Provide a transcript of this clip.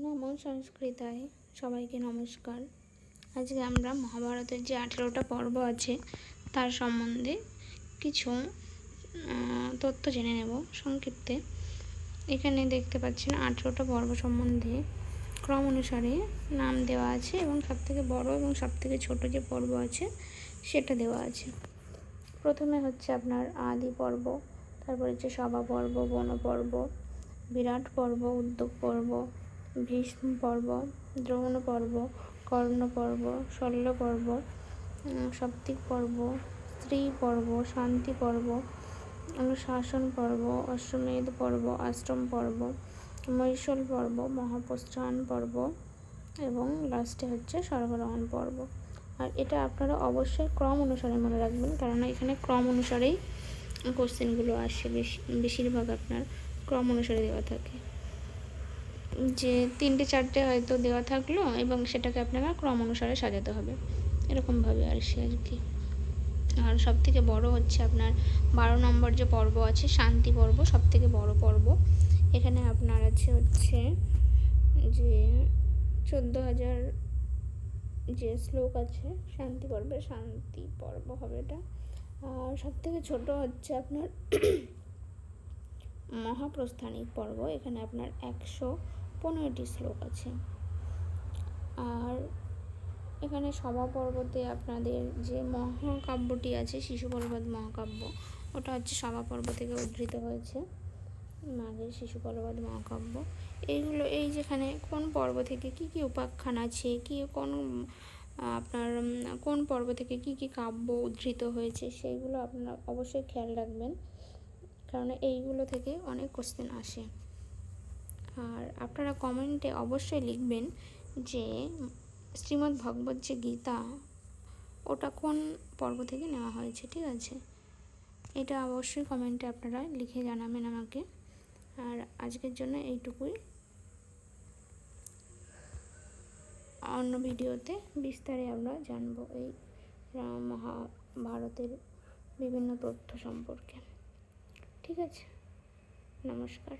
নমো সংস্কৃতায় সবাইকে নমস্কার। আজকে আমরা মহাভারতের যে 18টা পর্ব আছে তার সম্বন্ধে কিছু তথ্য জেনে নেব সংক্ষিপ্তে। এখানে দেখতে পাচ্ছেন 18টা পর্ব সম্বন্ধে ক্রম অনুসারে নাম দেওয়া আছে এবং সবথেকে বড় এবং সবথেকে ছোট যে পর্ব আছে সেটা দেওয়া আছে। প্রথমে হচ্ছে আপনার আদি পর্ব, তারপর হচ্ছে সভা পর্ব, বন পর্ব, বিরাট পর্ব, উদ্যোগ পর্ব, ভীষ্ম পর্ব, দ্রোণ পর্ব, কর্ণ পর্ব, শল্য পর্ব, সপ্তিক পর্ব, স্ত্রী পর্ব, শান্তি পর্ব, অনুশাসন পর্ব, অশ্বমেধ পর্ব, আশ্রম পর্ব, মৈশল পর্ব, মহাপ্রস্থান পর্ব এবং লাস্টে হচ্ছে স্বর্গারোহণ পর্ব। আর এটা আপনারা অবশ্যই ক্রম অনুসারে মনে রাখবেন, কেননা এখানে ক্রম অনুসারেই কোশ্চেনগুলো আসে, বেশিরভাগ আপনার ক্রম অনুসারে দেওয়া থাকে। যে 3টে 4টে হয়তো দেওয়া থাকলো এবং সেটাকে আপনারা ক্রম অনুসারে সাজাতে হবে, এরকমভাবে আসে আর কি। আর সবথেকে বড় হচ্ছে আপনার 12 নম্বর যে পর্ব আছে শান্তি পর্ব, সবথেকে বড় পর্ব। এখানে আপনার আছে হচ্ছে যে 14,000 যে শ্লোক আছে শান্তি পর্বে, শান্তি পর্ব হবে এটা। আর সবথেকে ছোট হচ্ছে আপনার মহাপ্রস্থানিক পর্ব, এখানে আপনার 115টি শ্লোক আছে। আর এখানে সভা পর্বতে আপনাদের যে মহাকাব্যটি আছে শিশু পর্বত মহাকাব্য, ওটা হচ্ছে সভা পর্ব থেকে উদ্ধৃত হয়েছে, মাঘের শিশু পর্বত মহাকাব্য। এইগুলো এই যেখানে কোন পর্ব থেকে কি কি উপাখ্যান আছে, কি কোন আপনার কোন পর্ব থেকে কি কি কাব্য উদ্ধৃত হয়েছে সেইগুলো আপনারা অবশ্যই খেয়াল রাখবেন, কারণ এইগুলো থেকে অনেক কোশ্চেন আসে। আর আপনারা কমেন্টে অবশ্যই লিখবেন যে শ্রীমদ্ ভগবত যে গীতা ওটা কোন পর্ব থেকে নেওয়া হয়েছে, ঠিক আছে? এটা অবশ্যই কমেন্টে আপনারা লিখে জানাবেন আমাকে। আর আজকের জন্য এইটুকুই, অন্য ভিডিওতে বিস্তারে আমরা জানবো এই মহাভারতের বিভিন্ন তথ্য সম্পর্কে। ঠিক আছে, নমস্কার।